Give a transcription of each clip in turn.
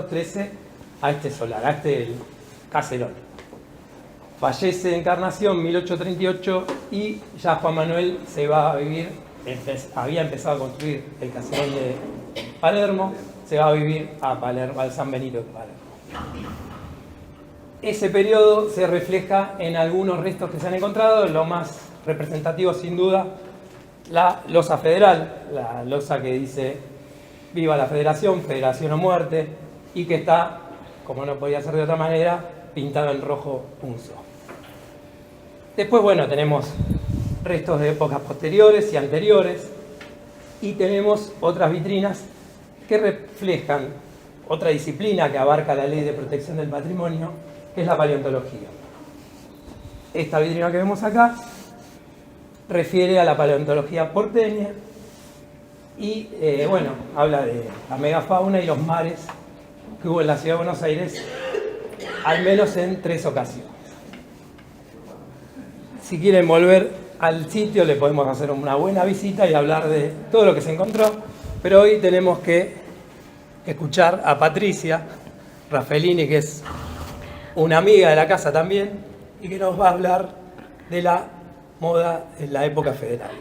1913 a este solar, a este caserón. Fallece Encarnación en 1838 y ya Juan Manuel se va a vivir, había empezado a construir el caserón de Palermo, se va a vivir a Palermo, al San Benito de Palermo. Ese periodo se refleja en algunos restos que se han encontrado, lo más representativo sin duda, la losa federal, la losa que dice viva la federación, federación o muerte, y que está, como no podía ser de otra manera, pintado en rojo punzo. Después, bueno, tenemos restos de épocas posteriores y anteriores, y tenemos otras vitrinas que reflejan otra disciplina que abarca la Ley de Protección del Patrimonio, que es la paleontología. Esta vitrina que vemos acá refiere a la paleontología porteña y, bueno, habla de la megafauna y los mares que hubo en la ciudad de Buenos Aires, al menos en 3 ocasiones. Si quieren volver al sitio, le podemos hacer una buena visita y hablar de todo lo que se encontró, pero hoy tenemos que escuchar a Patricia Raffaellini, que es una amiga de la casa también, y que nos va a hablar de la moda en la época federal.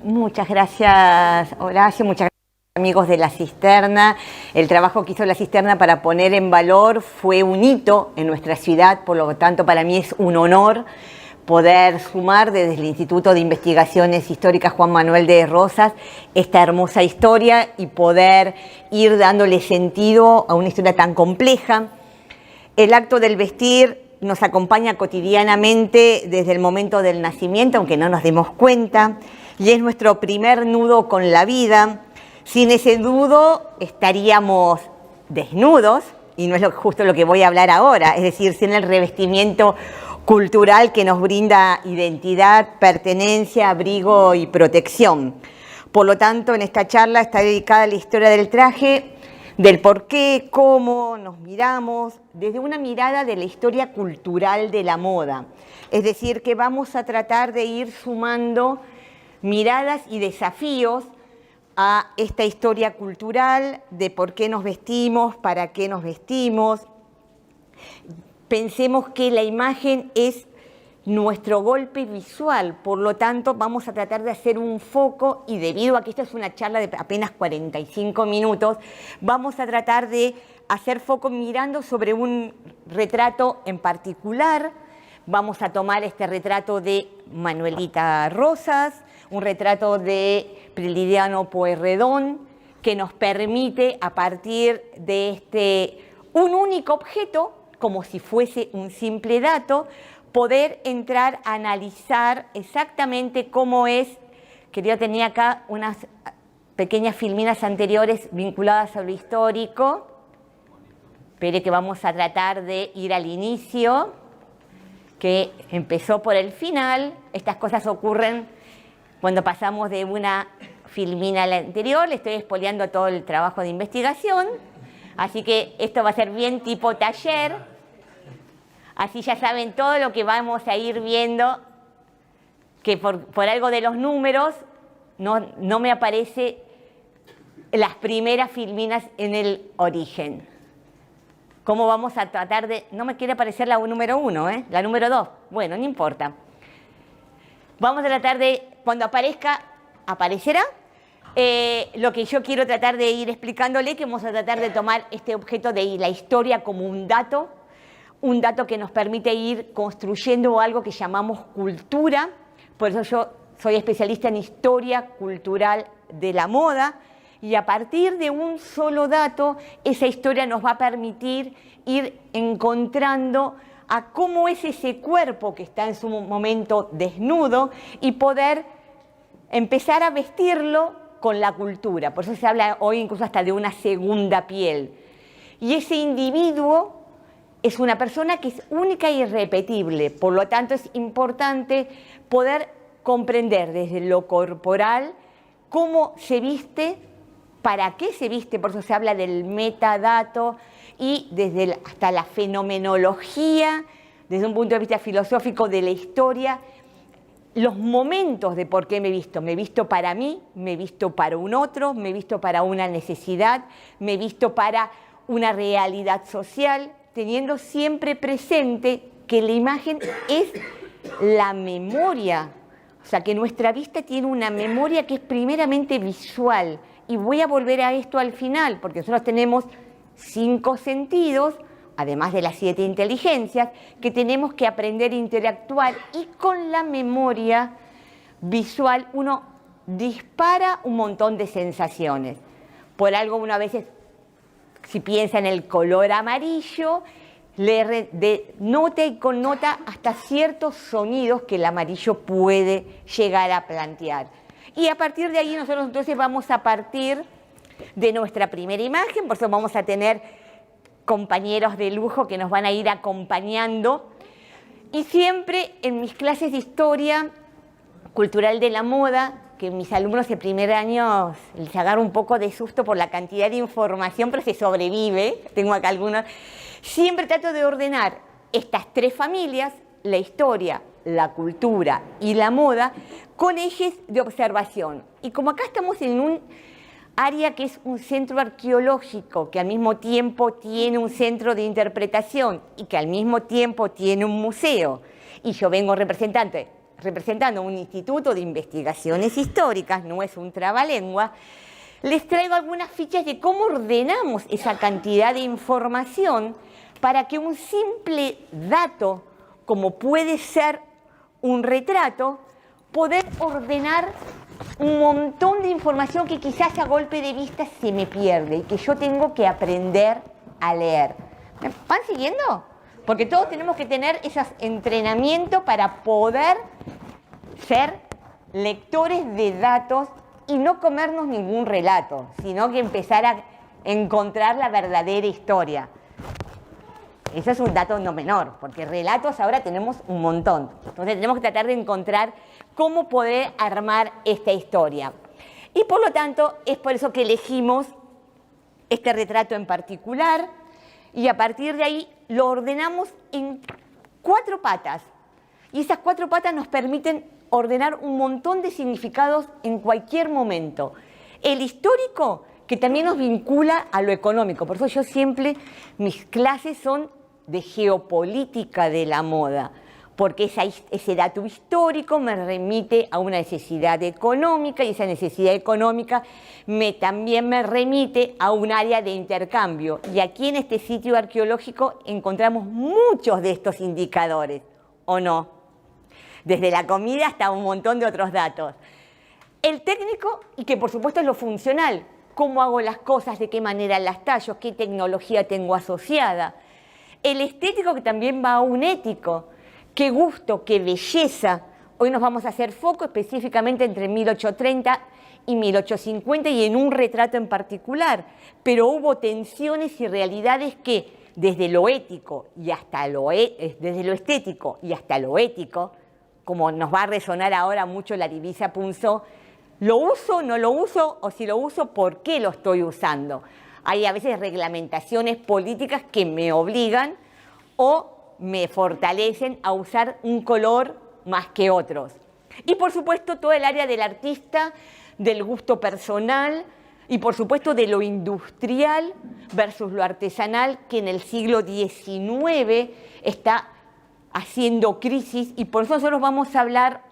Muchas gracias, Horacio, muchas gracias, amigos de La Cisterna. El trabajo que hizo La Cisterna para poner en valor fue un hito en nuestra ciudad, por lo tanto para mí es un honor poder sumar desde el Instituto de Investigaciones Históricas Juan Manuel de Rosas esta hermosa historia y poder ir dándole sentido a una historia tan compleja. El acto del vestir nos acompaña cotidianamente desde el momento del nacimiento, aunque no nos demos cuenta, y es nuestro primer nudo con la vida. Sin ese nudo estaríamos desnudos, y no es justo lo que voy a hablar ahora, es decir, sin el revestimiento cultural que nos brinda identidad, pertenencia, abrigo y protección. Por lo tanto, en esta charla está dedicada a la historia del traje, del por qué, cómo nos miramos, desde una mirada de la historia cultural de la moda. Es decir, que vamos a tratar de ir sumando miradas y desafíos a esta historia cultural de por qué nos vestimos, para qué nos vestimos. Pensemos que la imagen es nuestro golpe visual, por lo tanto vamos a tratar de hacer un foco, y debido a que esta es una charla de apenas 45 minutos, vamos a tratar de hacer foco mirando sobre un retrato en particular. Vamos a tomar este retrato de Manuelita Rosas, un retrato de Prilidiano Pueyrredón, que nos permite, a partir de un único objeto, como si fuese un simple dato, poder entrar a analizar exactamente cómo es, que yo tenía acá unas pequeñas filminas anteriores vinculadas a lo histórico, pero que vamos a tratar de ir al inicio, que empezó por el final. Estas cosas ocurren cuando pasamos de una filmina a la anterior. Le estoy espoleando todo el trabajo de investigación, así que esto va a ser bien tipo taller. Así ya saben todo lo que vamos a ir viendo, que por algo de los números no me aparece las primeras filminas en el origen. ¿Cómo vamos a tratar de...? No me quiere aparecer la número 1, la número 2. Bueno, no importa. Vamos a tratar de, cuando aparezca, aparecerá. Lo que yo quiero tratar de ir explicándole, que vamos a tratar de tomar este objeto de la historia como un dato que nos permite ir construyendo algo que llamamos cultura. Por eso yo soy especialista en historia cultural de la moda, y a partir de un solo dato, esa historia nos va a permitir ir encontrando a cómo es ese cuerpo que está en su momento desnudo y poder empezar a vestirlo con la cultura. Por eso se habla hoy incluso hasta de una segunda piel. Y ese individuo es una persona que es única e irrepetible, por lo tanto es importante poder comprender desde lo corporal cómo se viste, para qué se viste, por eso se habla del metadato, y desde hasta la fenomenología, desde un punto de vista filosófico de la historia, los momentos de por qué me visto para mí, me visto para un otro, me visto para una necesidad, me visto para una realidad social, teniendo siempre presente que la imagen es la memoria. O sea, que nuestra vista tiene una memoria que es primeramente visual. Y voy a volver a esto al final, porque nosotros tenemos 5 sentidos, además de las 7 inteligencias, que tenemos que aprender a interactuar, y con la memoria visual uno dispara un montón de sensaciones. Por algo uno a veces, si piensa en el color amarillo, nota y connota hasta ciertos sonidos que el amarillo puede llegar a plantear. Y a partir de ahí nosotros entonces vamos a partir de nuestra primera imagen, por eso vamos a tener compañeros de lujo que nos van a ir acompañando. Y siempre en mis clases de historia cultural de la moda, que mis alumnos de primer año les agarra un poco de susto por la cantidad de información, pero se sobrevive, tengo acá algunos, siempre trato de ordenar estas 3 familias, la historia, la cultura y la moda, con ejes de observación. Y como acá estamos en un área que es un centro arqueológico, que al mismo tiempo tiene un centro de interpretación y que al mismo tiempo tiene un museo, y yo vengo representando un instituto de investigaciones históricas, no es un trabalengua, les traigo algunas fichas de cómo ordenamos esa cantidad de información para que un simple dato, como puede ser un retrato, poder ordenar un montón de información que quizás a golpe de vista se me pierde y que yo tengo que aprender a leer. ¿Me van siguiendo? Porque todos tenemos que tener ese entrenamiento para poder ser lectores de datos y no comernos ningún relato, sino que empezar a encontrar la verdadera historia. Eso es un dato no menor, porque relatos ahora tenemos un montón. Entonces tenemos que tratar de encontrar cómo poder armar esta historia. Y por lo tanto, es por eso que elegimos este retrato en particular, y a partir de ahí lo ordenamos en 4 patas. Y esas 4 patas nos permiten ordenar un montón de significados en cualquier momento. El histórico, que también nos vincula a lo económico. Por eso yo siempre, mis clases son de geopolítica de la moda, porque ese dato histórico me remite a una necesidad económica, y esa necesidad económica también me remite a un área de intercambio. Y aquí en este sitio arqueológico encontramos muchos de estos indicadores, ¿o no? Desde la comida hasta un montón de otros datos. El técnico, y que por supuesto es lo funcional, cómo hago las cosas, de qué manera las tallo, qué tecnología tengo asociada. El estético, que también va a un ético, qué gusto, qué belleza. Hoy nos vamos a hacer foco específicamente entre 1830 y 1850 y en un retrato en particular, pero hubo tensiones y realidades que desde lo ético y hasta desde lo estético y hasta lo ético, como nos va a resonar ahora mucho la divisa Punzó, ¿lo uso, no lo uso? O si lo uso, ¿por qué lo estoy usando? Hay a veces reglamentaciones políticas que me obligan o me fortalecen a usar un color más que otros. Y por supuesto todo el área del artista, del gusto personal y por supuesto de lo industrial versus lo artesanal, que en el siglo XIX está haciendo crisis, y por eso nosotros vamos a hablar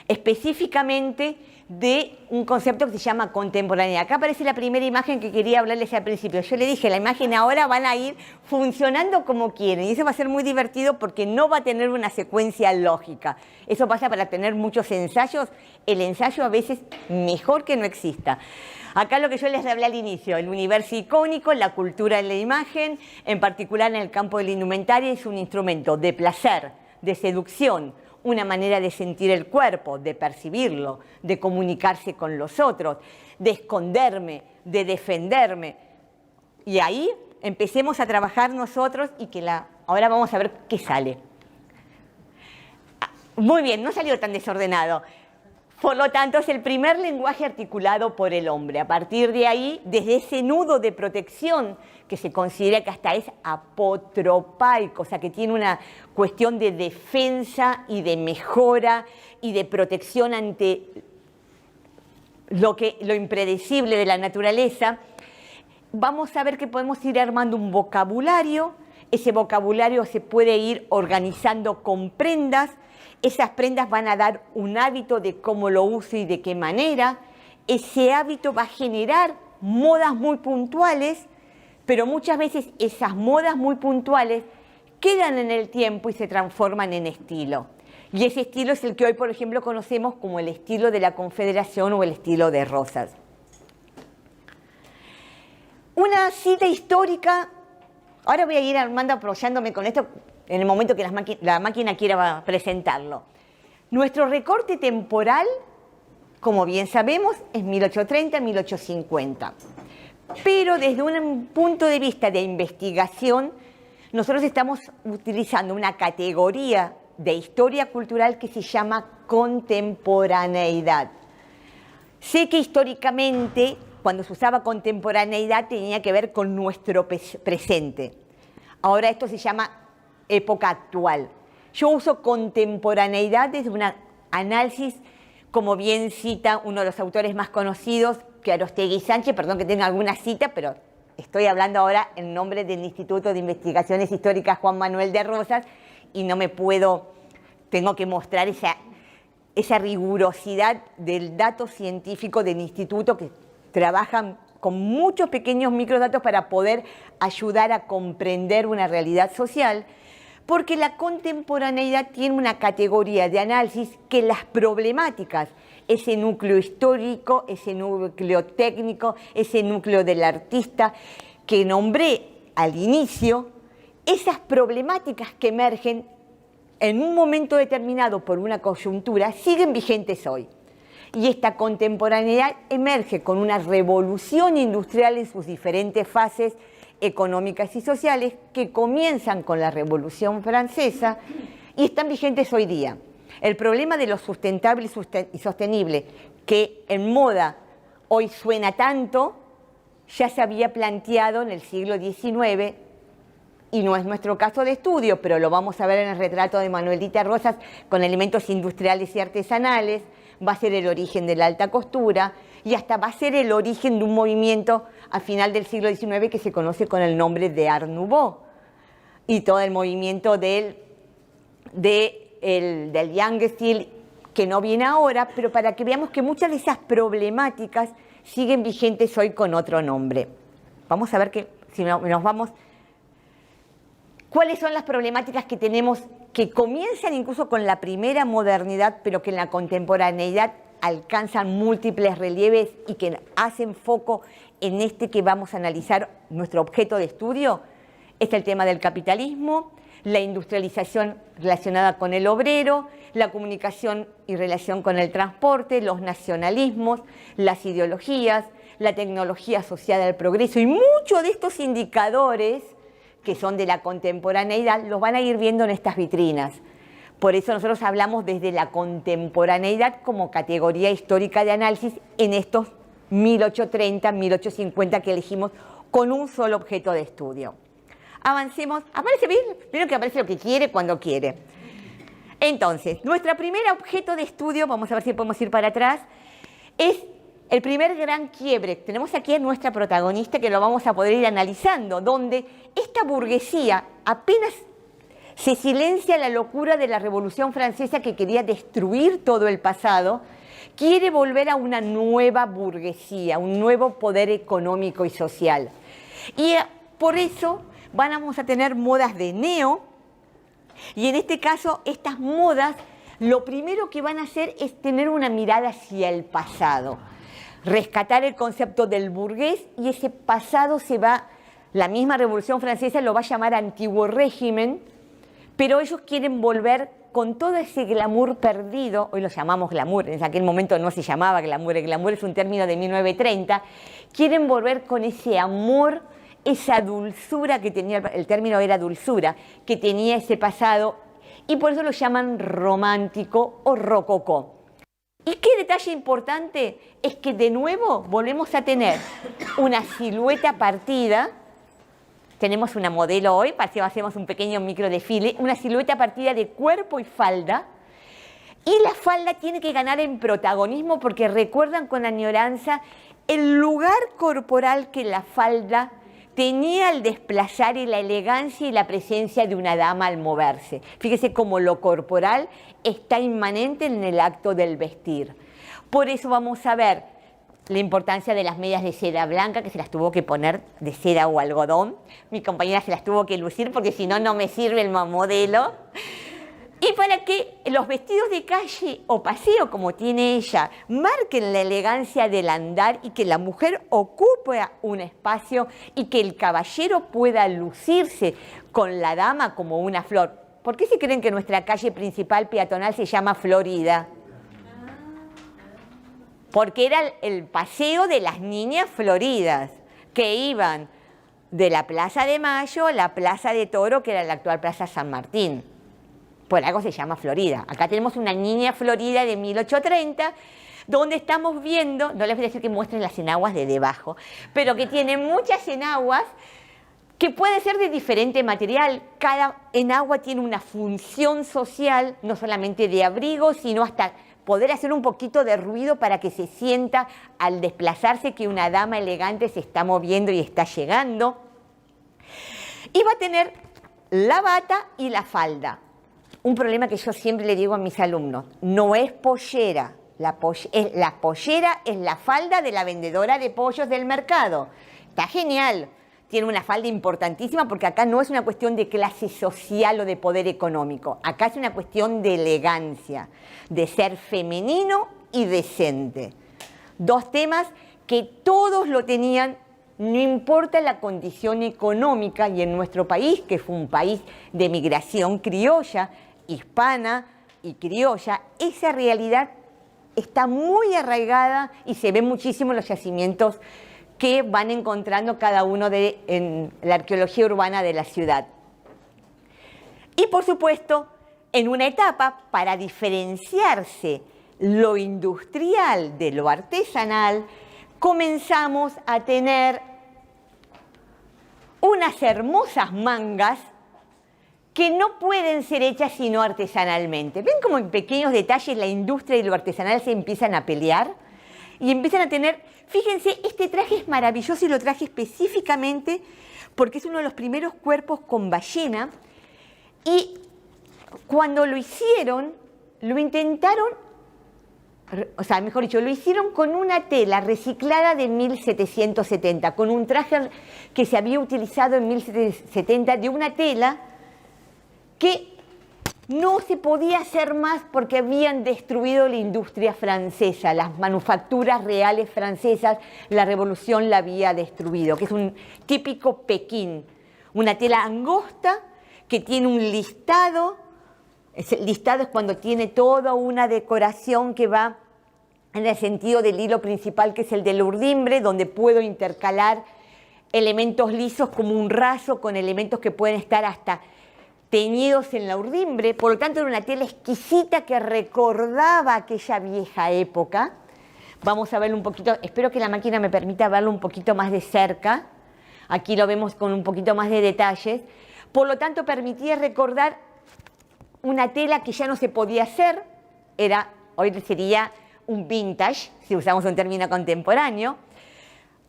específicamente de un concepto que se llama contemporaneidad. Acá aparece la primera imagen que quería hablarles al principio. Yo le dije, la imagen ahora van a ir funcionando como quieren, y eso va a ser muy divertido porque no va a tener una secuencia lógica. Eso pasa para tener muchos ensayos. El ensayo a veces mejor que no exista. Acá lo que yo les hablé al inicio, el universo icónico, la cultura en la imagen, en particular en el campo de la indumentaria, es un instrumento de placer, de seducción, una manera de sentir el cuerpo, de percibirlo, de comunicarse con los otros, de esconderme, de defenderme. Y ahí empecemos a trabajar nosotros y ahora vamos a ver qué sale. Muy bien, no salió tan desordenado. Por lo tanto, es el primer lenguaje articulado por el hombre. A partir de ahí, desde ese nudo de protección que se considera que hasta es apotropaico, o sea, que tiene una cuestión de defensa y de mejora y de protección ante lo impredecible de la naturaleza, vamos a ver que podemos ir armando un vocabulario. Ese vocabulario se puede ir organizando con prendas. Esas prendas van a dar un hábito de cómo lo uso y de qué manera. Ese hábito va a generar modas muy puntuales, pero muchas veces esas modas muy puntuales quedan en el tiempo y se transforman en estilo. Y ese estilo es el que hoy, por ejemplo, conocemos como el estilo de la Confederación o el estilo de Rosas. Una cita histórica, ahora voy a ir armando, apoyándome con esto en el momento que la máquina quiera presentarlo. Nuestro recorte temporal, como bien sabemos, es 1830-1850. Pero desde un punto de vista de investigación, nosotros estamos utilizando una categoría de historia cultural que se llama contemporaneidad. Sé que históricamente, cuando se usaba contemporaneidad, tenía que ver con nuestro presente. Ahora esto se llama época actual. Yo uso contemporaneidad desde un análisis, como bien cita uno de los autores más conocidos, que Arostegui Sánchez, perdón que tenga alguna cita, pero estoy hablando ahora en nombre del Instituto de Investigaciones Históricas Juan Manuel de Rosas y no me puedo, tengo que mostrar esa rigurosidad del dato científico del instituto, que trabajan con muchos pequeños microdatos para poder ayudar a comprender una realidad social, porque la contemporaneidad tiene una categoría de análisis que las problemáticas, ese núcleo histórico, ese núcleo técnico, ese núcleo del artista que nombré al inicio, esas problemáticas que emergen en un momento determinado por una coyuntura siguen vigentes hoy. Y esta contemporaneidad emerge con una revolución industrial en sus diferentes fases económicas y sociales que comienzan con la Revolución Francesa y están vigentes hoy día. El problema de lo sustentable y sostenible, que en moda hoy suena tanto, ya se había planteado en el siglo XIX y no es nuestro caso de estudio, pero lo vamos a ver en el retrato de Manuelita Rosas con elementos industriales y artesanales. Va a ser el origen de la alta costura y hasta va a ser el origen de un movimiento a final del siglo XIX que se conoce con el nombre de Art Nouveau y todo el movimiento del Young Style, que no viene ahora, pero para que veamos que muchas de esas problemáticas siguen vigentes hoy con otro nombre. Vamos a ver que si nos vamos, cuáles son las problemáticas que tenemos que comienzan incluso con la primera modernidad, pero que en la contemporaneidad alcanzan múltiples relieves y que hacen foco en este que vamos a analizar, nuestro objeto de estudio. Está el tema del capitalismo, la industrialización relacionada con el obrero, la comunicación y relación con el transporte, los nacionalismos, las ideologías, la tecnología asociada al progreso y muchos de estos indicadores que son de la contemporaneidad, los van a ir viendo en estas vitrinas. Por eso nosotros hablamos desde la contemporaneidad como categoría histórica de análisis en estos 1830, 1850 que elegimos con un solo objeto de estudio. Avancemos. Aparece bien, primero que aparece lo que quiere cuando quiere. Entonces, nuestro primer objeto de estudio, vamos a ver si podemos ir para atrás, es el primer gran quiebre. Tenemos aquí a nuestra protagonista que lo vamos a poder ir analizando, donde esta burguesía apenas se silencia la locura de la Revolución Francesa que quería destruir todo el pasado, quiere volver a una nueva burguesía, un nuevo poder económico y social. Y por eso vamos a tener modas de neo, y en este caso estas modas lo primero que van a hacer es tener una mirada hacia el pasado, rescatar el concepto del burgués, y ese pasado la misma Revolución Francesa lo va a llamar antiguo régimen, pero ellos quieren volver con todo ese glamour perdido, hoy lo llamamos glamour, en aquel momento no se llamaba glamour, el glamour es un término de 1930, quieren volver con ese amor, esa dulzura que tenía, el término era dulzura, que tenía ese pasado, y por eso lo llaman romántico o rococó. ¿Y qué detalle importante? Es que de nuevo volvemos a tener una silueta partida. Tenemos una modelo hoy, para que hacemos un pequeño micro desfile, una silueta partida de cuerpo y falda. Y la falda tiene que ganar en protagonismo porque recuerdan con añoranza el lugar corporal que la falda tenía al desplazar y la elegancia y la presencia de una dama al moverse. Fíjese cómo lo corporal está inmanente en el acto del vestir. Por eso vamos a ver la importancia de las medias de seda blanca, que se las tuvo que poner de seda o algodón. Mi compañera se las tuvo que lucir porque si no, no me sirve el modelo. Y para que los vestidos de calle o paseo, como tiene ella, marquen la elegancia del andar y que la mujer ocupe un espacio y que el caballero pueda lucirse con la dama como una flor. ¿Por qué se creen que nuestra calle principal peatonal se llama Florida? Porque era el paseo de las niñas floridas, que iban de la Plaza de Mayo a la Plaza de Toro, que era la actual Plaza San Martín. Por algo se llama Florida. Acá tenemos una niña florida de 1830, donde estamos viendo, no les voy a decir que muestren las enaguas de debajo, pero que tiene muchas enaguas que puede ser de diferente material. Cada enagua tiene una función social, no solamente de abrigo, sino hasta poder hacer un poquito de ruido para que se sienta al desplazarse que una dama elegante se está moviendo y está llegando. Y va a tener la bata y la falda. Un problema que yo siempre le digo a mis alumnos, no es pollera. La pollera es la falda de la vendedora de pollos del mercado. Está genial. Tiene una falda importantísima porque acá no es una cuestión de clase social o de poder económico. Acá es una cuestión de elegancia, de ser femenino y decente. Dos temas que todos lo tenían, no importa la condición económica, y en nuestro país, que fue un país de migración criolla, hispana y criolla, esa realidad está muy arraigada y se ve muchísimo en los yacimientos que van encontrando cada uno en la arqueología urbana de la ciudad. Y por supuesto, en una etapa para diferenciarse lo industrial de lo artesanal, comenzamos a tener unas hermosas mangas que no pueden ser hechas sino artesanalmente. ¿Ven cómo en pequeños detalles la industria y lo artesanal se empiezan a pelear? Y empiezan a tener, fíjense, este traje es maravilloso y lo traje específicamente porque es uno de los primeros cuerpos con ballena. Y cuando lo hicieron, lo intentaron, o sea, mejor dicho, lo hicieron con una tela reciclada de 1770, con un traje que se había utilizado en 1770 de una tela que no se podía hacer más porque habían destruido la industria francesa, las manufacturas reales francesas, la revolución la había destruido, que es un típico Pekín, una tela angosta que tiene un listado. El listado es cuando tiene toda una decoración que va en el sentido del hilo principal, que es el del urdimbre, donde puedo intercalar elementos lisos como un raso con elementos que pueden estar hasta teñidos en la urdimbre. Por lo tanto, era una tela exquisita que recordaba aquella vieja época. Vamos a verlo un poquito, espero que la máquina me permita verlo un poquito más de cerca. Aquí lo vemos con un poquito más de detalles. Por lo tanto, permitía recordar una tela que ya no se podía hacer, hoy sería un vintage, si usamos un término contemporáneo,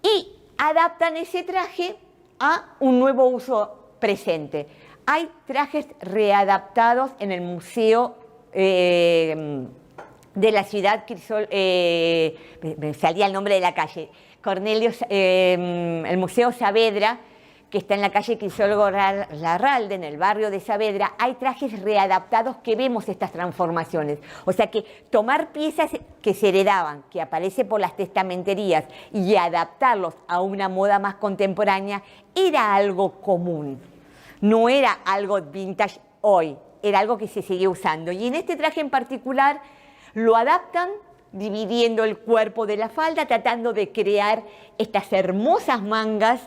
y adaptan ese traje a un nuevo uso presente. Hay trajes readaptados en el museo de la ciudad, me salía el nombre de la calle, el Museo Saavedra, que está en la calle Crisólogo Larralde, en el barrio de Saavedra. Hay trajes readaptados que vemos estas transformaciones. O sea que tomar piezas que se heredaban, que aparece por las testamenterías, y adaptarlos a una moda más contemporánea era algo común. No era algo vintage hoy, era algo que se seguía usando. Y en este traje en particular lo adaptan dividiendo el cuerpo de la falda, tratando de crear estas hermosas mangas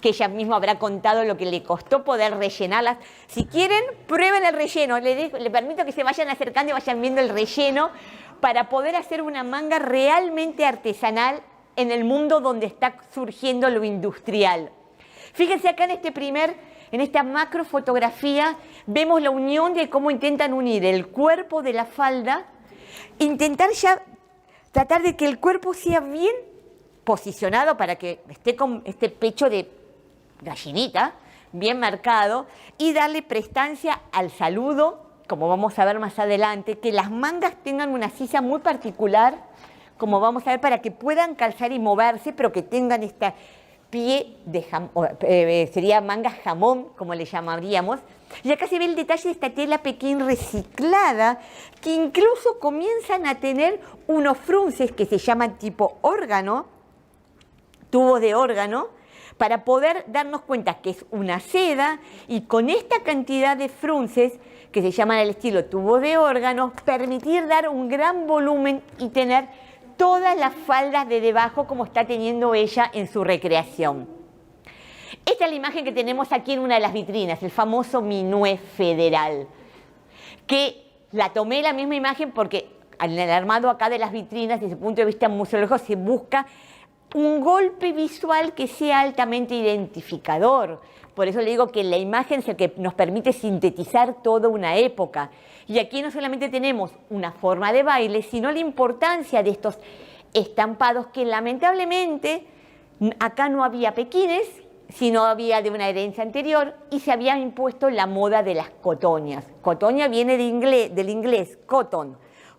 que ella misma habrá contado lo que le costó poder rellenarlas. Si quieren, prueben el relleno. Le permito que se vayan acercando y vayan viendo el relleno para poder hacer una manga realmente artesanal en el mundo donde está surgiendo lo industrial. Fíjense acá en esta macro fotografía, vemos la unión de cómo intentan unir el cuerpo de la falda, intentar ya tratar de que el cuerpo sea bien posicionado para que esté con este pecho de gallinita, bien marcado, y darle prestancia al saludo, como vamos a ver más adelante, que las mangas tengan una sisa muy particular, como vamos a ver, para que puedan calzar y moverse, pero que tengan este pie de jamón, sería manga jamón, como le llamaríamos. Y acá se ve el detalle de esta tela Pekín reciclada, que incluso comienzan a tener unos frunces que se llaman tipo órgano, tubos de órgano, para poder darnos cuenta que es una seda, y con esta cantidad de frunces, que se llaman al estilo tubo de órgano, permitir dar un gran volumen y tener todas las faldas de debajo como está teniendo ella en su recreación. Esta es la imagen que tenemos aquí en una de las vitrinas, el famoso Minué Federal, que la tomé la misma imagen porque en el armado acá de las vitrinas, desde el punto de vista museológico, se busca un golpe visual que sea altamente identificador. Por eso le digo que la imagen es el que nos permite sintetizar toda una época. Y aquí no solamente tenemos una forma de baile, sino la importancia de estos estampados que lamentablemente acá no había pequines, sino había de una herencia anterior, y se había impuesto la moda de las cotoñas. Cotoña viene del inglés cotton.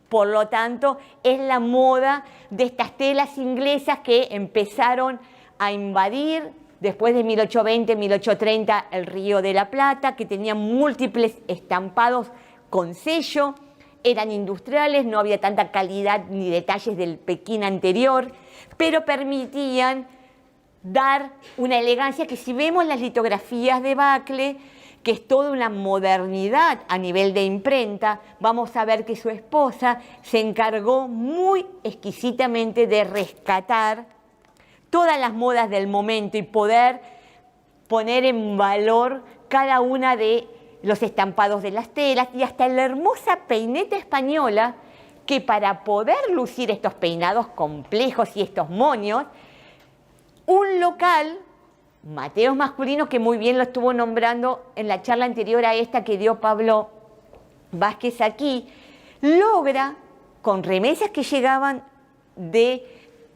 Por lo tanto, es la moda de estas telas inglesas que empezaron a invadir después de 1820, 1830 el Río de la Plata, que tenían múltiples estampados con sello, eran industriales, no había tanta calidad ni detalles del Pekín anterior, pero permitían dar una elegancia que, si vemos las litografías de Bacle, que es toda una modernidad a nivel de imprenta, vamos a ver que su esposa se encargó muy exquisitamente de rescatar todas las modas del momento y poder poner en valor cada una de los estampados de las telas, y hasta la hermosa peineta española, que para poder lucir estos peinados complejos y estos moños, un local, Mateos Masculino, que muy bien lo estuvo nombrando en la charla anterior a esta que dio Pablo Vázquez aquí, logra, con remesas que llegaban de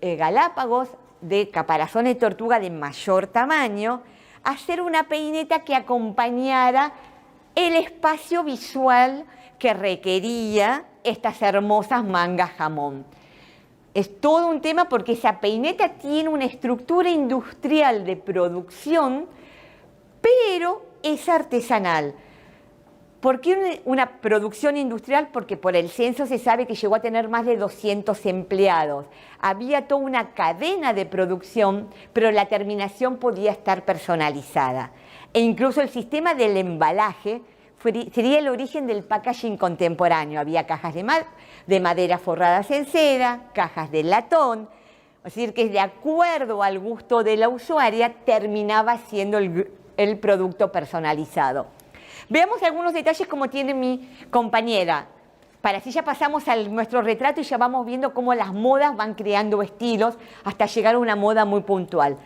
Galápagos, de caparazones de tortuga de mayor tamaño, hacer una peineta que acompañara el espacio visual que requería estas hermosas mangas jamón. Es todo un tema porque esa peineta tiene una estructura industrial de producción, pero es artesanal. ¿Por qué una producción industrial? Porque por el censo se sabe que llegó a tener más de 200 empleados. Había toda una cadena de producción, pero la terminación podía estar personalizada. E incluso el sistema del embalaje sería el origen del packaging contemporáneo. Había cajas de madera forradas en seda, cajas de latón, es decir, que de acuerdo al gusto de la usuaria terminaba siendo el producto personalizado. Veamos algunos detalles como tiene mi compañera, para así ya pasamos a nuestro retrato y ya vamos viendo cómo las modas van creando estilos hasta llegar a una moda muy puntual.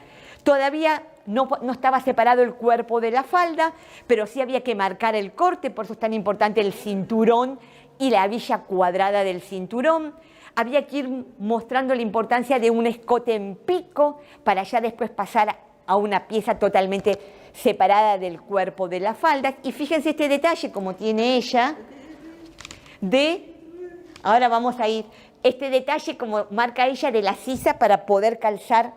Todavía no estaba separado el cuerpo de la falda, pero sí había que marcar el corte, por eso es tan importante el cinturón y la hebilla cuadrada del cinturón. Había que ir mostrando la importancia de un escote en pico para ya después pasar a una pieza totalmente separada del cuerpo de la falda. Y fíjense este detalle como tiene ella ahora vamos a ir, este detalle como marca ella de la sisa para poder calzar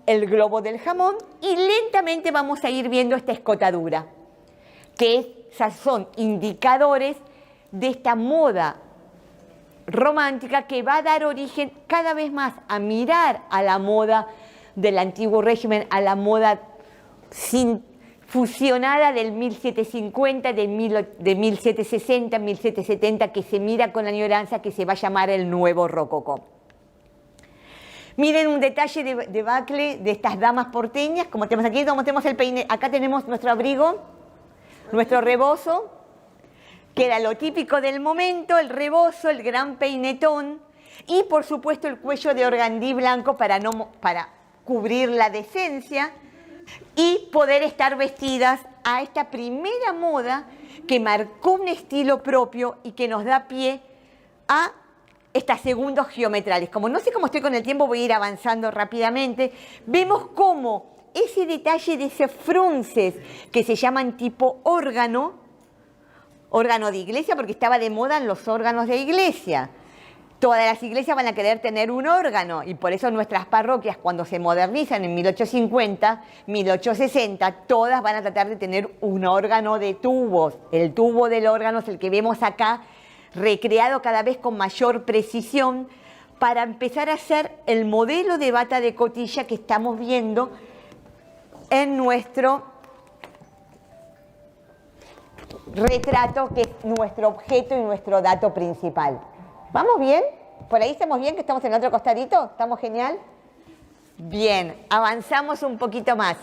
el globo del jamón, y lentamente vamos a ir viendo esta escotadura, que son indicadores de esta moda romántica que va a dar origen cada vez más a mirar a la moda del antiguo régimen, a la moda fusionada del 1750, de 1760, 1770, que se mira con añoranza, que se va a llamar el nuevo rococó. Miren un detalle de Bacle, de estas damas porteñas, como tenemos aquí, como tenemos el peine, acá tenemos nuestro abrigo, nuestro rebozo, que era lo típico del momento, el rebozo, el gran peinetón, y por supuesto el cuello de organdí blanco para cubrir la decencia, y poder estar vestidas a esta primera moda que marcó un estilo propio y que nos da pie a estas segundos geometrales. Como no sé cómo estoy con el tiempo, voy a ir avanzando rápidamente. Vemos cómo ese detalle de esos frunces que se llaman tipo órgano de iglesia, porque estaba de moda en los órganos de iglesia. Todas las iglesias van a querer tener un órgano y por eso nuestras parroquias, cuando se modernizan en 1850, 1860, todas van a tratar de tener un órgano de tubos. El tubo del órgano es el que vemos acá, recreado cada vez con mayor precisión, para empezar a hacer el modelo de bata de cotilla que estamos viendo en nuestro retrato, que es nuestro objeto y nuestro dato principal. ¿Vamos bien? ¿Por ahí estamos bien? ¿Que estamos en el otro costadito? ¿Estamos genial? Bien, avanzamos un poquito más.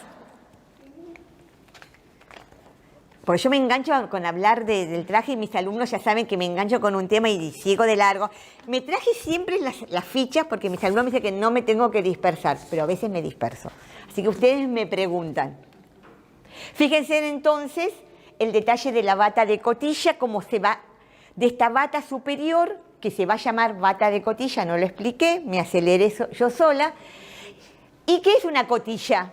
Porque yo me engancho con hablar del traje y mis alumnos ya saben que me engancho con un tema y sigo de largo. Me traje siempre las fichas porque mis alumnos me dicen que no me tengo que dispersar, pero a veces me disperso. Así que ustedes me preguntan. Fíjense entonces el detalle de la bata de cotilla, cómo se va de esta bata superior, que se va a llamar bata de cotilla, no lo expliqué, me aceleré yo sola. ¿Y qué es una cotilla?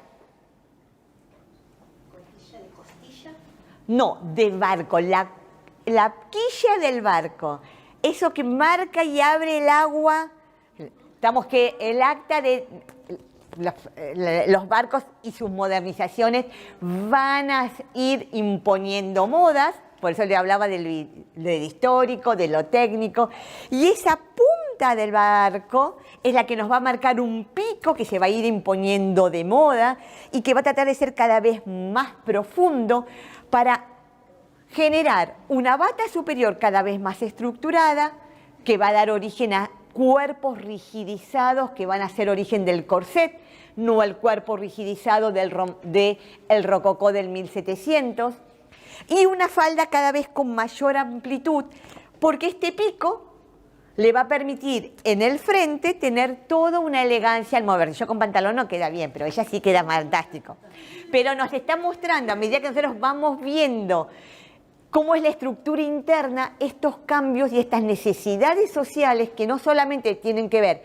¿Cotilla de costilla? No, de barco, la quilla del barco. Eso que marca y abre el agua. Estamos que el acta de los barcos y sus modernizaciones van a ir imponiendo modas. Por eso le hablaba de lo histórico, de lo técnico. Y esa punta del barco es la que nos va a marcar un pico que se va a ir imponiendo de moda y que va a tratar de ser cada vez más profundo para generar una bata superior cada vez más estructurada que va a dar origen a cuerpos rigidizados que van a ser origen del corset, no el cuerpo rigidizado del rococó del 1700. Y una falda cada vez con mayor amplitud, porque este pico le va a permitir en el frente tener toda una elegancia al moverse. Yo con pantalón no queda bien, pero ella sí queda fantástico. Pero nos está mostrando, a medida que nosotros vamos viendo cómo es la estructura interna, estos cambios y estas necesidades sociales que no solamente tienen que ver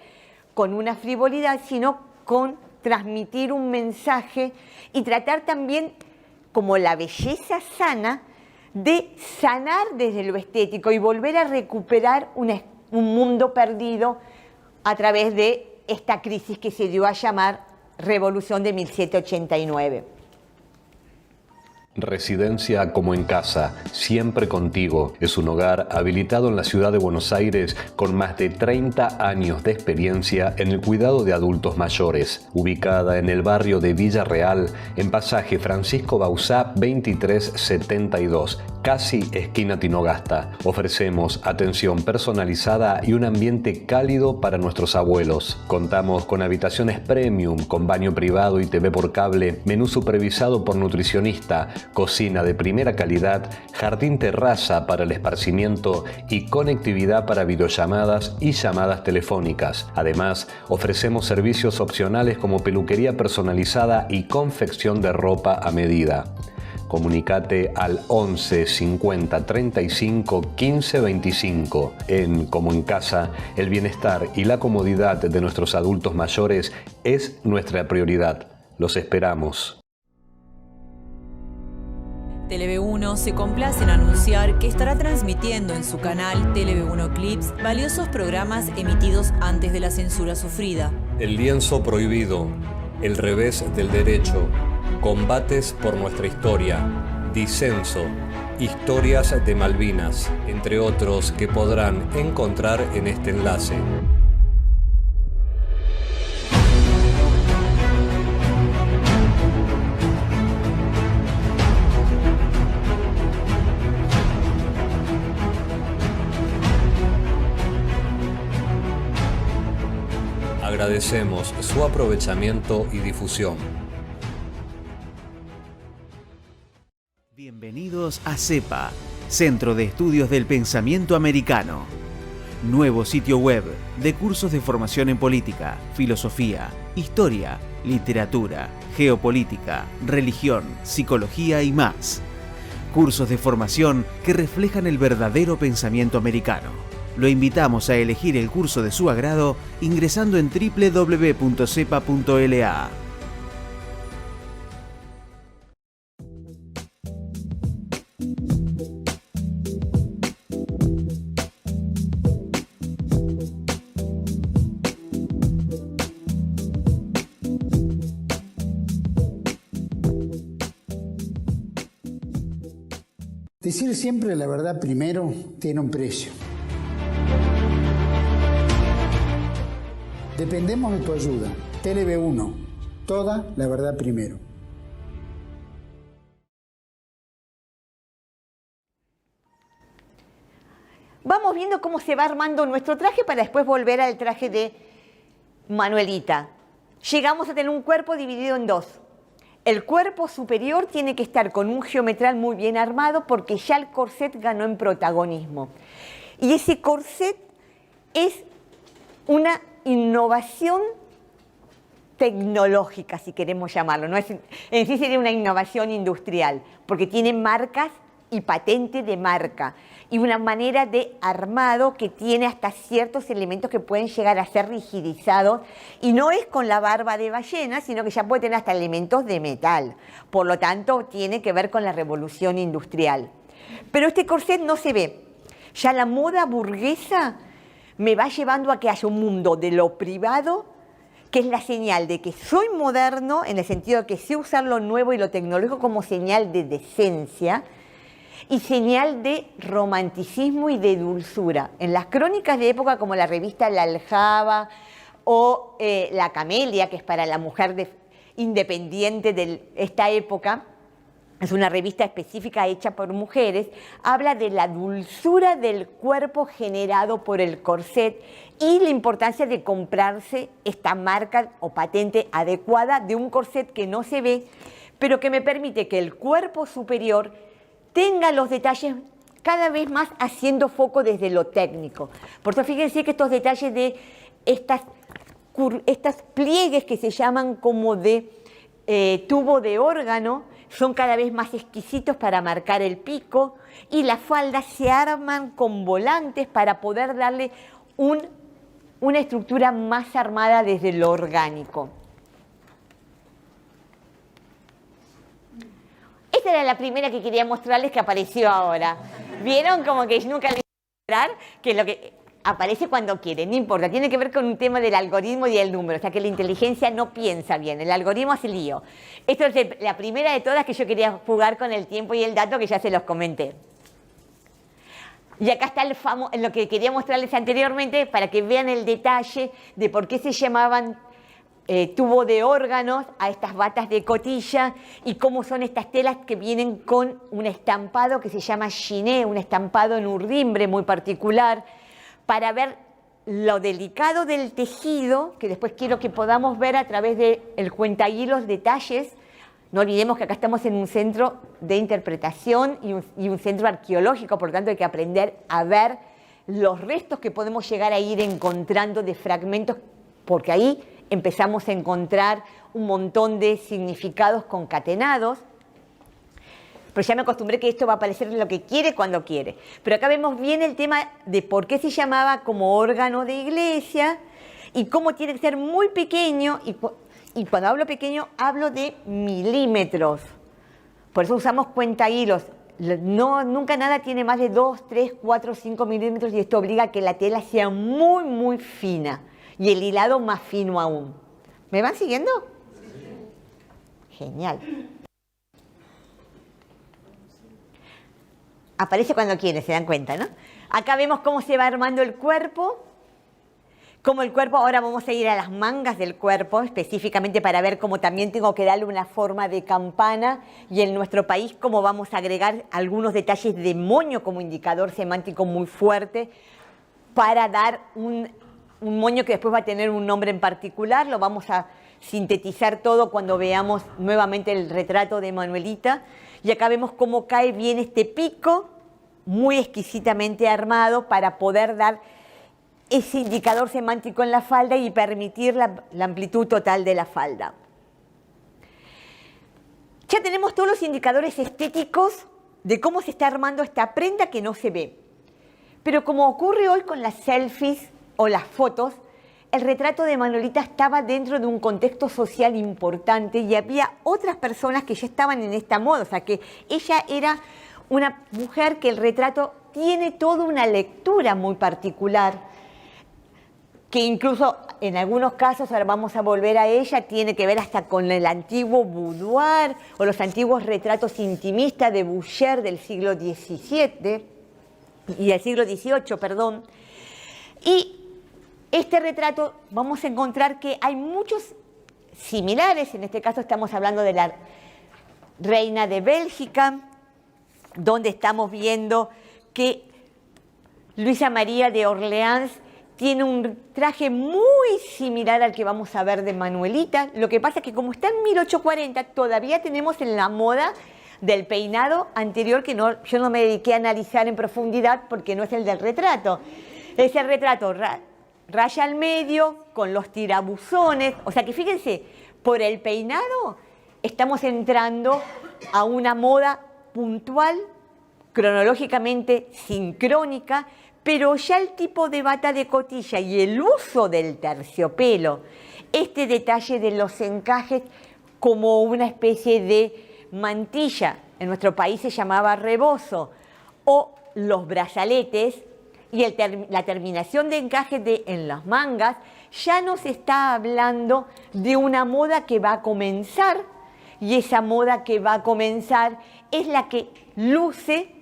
con una frivolidad, sino con transmitir un mensaje y tratar también, como la belleza sana, de sanar desde lo estético y volver a recuperar un mundo perdido a través de esta crisis que se dio a llamar Revolución de 1789. Residencia como en casa, siempre contigo. Es un hogar habilitado en la ciudad de Buenos Aires con más de 30 años de experiencia en el cuidado de adultos mayores. Ubicada en el barrio de Villa Real, en pasaje Francisco Bauzá 2372, casi esquina Tinogasta. Ofrecemos atención personalizada y un ambiente cálido para nuestros abuelos. Contamos con habitaciones premium, con baño privado y TV por cable, menú supervisado por nutricionista, cocina de primera calidad, jardín terraza para el esparcimiento y conectividad para videollamadas y llamadas telefónicas. Además, ofrecemos servicios opcionales como peluquería personalizada y confección de ropa a medida. Comunicate al 11 50 35 15 25. En Como en Casa, el bienestar y la comodidad de nuestros adultos mayores es nuestra prioridad. Los esperamos. TeleV1 se complace en anunciar que estará transmitiendo en su canal TeleV1 Clips valiosos programas emitidos antes de la censura sufrida. El lienzo prohibido, el revés del derecho, combates por nuestra historia, disenso, historias de Malvinas, entre otros que podrán encontrar en este enlace. Agradecemos su aprovechamiento y difusión. Bienvenidos a CEPA, Centro de Estudios del Pensamiento Americano. Nuevo sitio web de cursos de formación en política, filosofía, historia, literatura, geopolítica, religión, psicología y más. Cursos de formación que reflejan el verdadero pensamiento americano. Lo invitamos a elegir el curso de su agrado ingresando en www.cepa.la. Decir siempre la verdad primero tiene un precio. Dependemos de tu ayuda. TLB1, toda la verdad primero. Vamos viendo cómo se va armando nuestro traje para después volver al traje de Manuelita. Llegamos a tener un cuerpo dividido en dos. El cuerpo superior tiene que estar con un geometral muy bien armado porque ya el corset ganó en protagonismo. Y ese corset es una innovación tecnológica, si queremos llamarlo. No es, en sí sería una innovación industrial, porque tiene marcas y patente de marca y una manera de armado que tiene hasta ciertos elementos que pueden llegar a ser rigidizados, y no es con la barba de ballena, sino que ya puede tener hasta elementos de metal. Por lo tanto, tiene que ver con la revolución industrial. Pero este corset no se ve. Ya la moda burguesa me va llevando a que haya un mundo de lo privado, que es la señal de que soy moderno, en el sentido de que sé usar lo nuevo y lo tecnológico como señal de decencia, y señal de romanticismo y de dulzura. En las crónicas de época como la revista La Aljaba o La Camelia, que es para la mujer independiente de esta época, es una revista específica hecha por mujeres, habla de la dulzura del cuerpo generado por el corset y la importancia de comprarse esta marca o patente adecuada de un corset que no se ve, pero que me permite que el cuerpo superior tenga los detalles cada vez más haciendo foco desde lo técnico. Por eso fíjense que estos detalles de estas pliegues que se llaman como de tubo de órgano son cada vez más exquisitos para marcar el pico, y las faldas se arman con volantes para poder darle una estructura más armada desde lo orgánico. Esta era la primera que quería mostrarles, que apareció ahora. ¿Vieron? Como que nunca les voy a mostrar que lo que aparece cuando quiere, no importa. Tiene que ver con un tema del algoritmo y del número. O sea, que la inteligencia no piensa bien. El algoritmo hace lío. Esto es la primera de todas que yo quería jugar con el tiempo y el dato, que ya se los comenté. Y acá está lo que quería mostrarles anteriormente para que vean el detalle de por qué se llamaban tubo de órganos a estas batas de cotilla, y cómo son estas telas que vienen con un estampado que se llama chiné, un estampado en urdimbre muy particular, para ver lo delicado del tejido, que después quiero que podamos ver a través del cuentahilos detalles. No olvidemos que acá estamos en un centro de interpretación y un centro arqueológico, por lo tanto hay que aprender a ver los restos que podemos llegar a ir encontrando de fragmentos, porque ahí empezamos a encontrar un montón de significados concatenados. Pero ya me acostumbré que esto va a aparecer lo que quiere cuando quiere. Pero acá vemos bien el tema de por qué se llamaba como órgano de iglesia y cómo tiene que ser muy pequeño. Y cuando hablo pequeño, hablo de milímetros. Por eso usamos cuentahilos. Nunca nada tiene más de 2, 3, 4, 5 milímetros, y esto obliga a que la tela sea muy, muy fina. Y el hilado más fino aún. ¿Me van siguiendo? Genial. Aparece cuando quiere, se dan cuenta, ¿no? Acá vemos cómo se va armando el cuerpo. Cómo el cuerpo, ahora vamos a ir a las mangas del cuerpo, específicamente para ver cómo también tengo que darle una forma de campana. Y en nuestro país, cómo vamos a agregar algunos detalles de moño como indicador semántico muy fuerte para dar un moño que después va a tener un nombre en particular. Lo vamos a sintetizar todo cuando veamos nuevamente el retrato de Manuelita. Y acá vemos cómo cae bien este pico, muy exquisitamente armado, para poder dar ese indicador semántico en la falda y permitir la amplitud total de la falda. Ya tenemos todos los indicadores estéticos de cómo se está armando esta prenda que no se ve. Pero como ocurre hoy con las selfies o las fotos, el retrato de Manuelita estaba dentro de un contexto social importante y había otras personas que ya estaban en esta moda. O sea, que ella era una mujer que el retrato tiene toda una lectura muy particular, que incluso en algunos casos, ahora vamos a volver a ella, tiene que ver hasta con el antiguo boudoir o los antiguos retratos intimistas de Boucher del siglo XVII y del siglo XVIII, perdón. Y este retrato vamos a encontrar que hay muchos similares. En este caso estamos hablando de la reina de Bélgica, donde estamos viendo que Luisa María de Orleans tiene un traje muy similar al que vamos a ver de Manuelita. Lo que pasa es que como está en 1840, todavía tenemos en la moda del peinado anterior que yo no me dediqué a analizar en profundidad porque no es el del retrato. Es el retrato raya al medio, con los tirabuzones. O sea que fíjense, por el peinado estamos entrando a una moda puntual, cronológicamente sincrónica, pero ya el tipo de bata de cotilla y el uso del terciopelo, este detalle de los encajes como una especie de mantilla, en nuestro país se llamaba rebozo, o los brazaletes, y la terminación de encaje en las mangas, ya nos está hablando de una moda que va a comenzar, y esa moda que va a comenzar es la que luce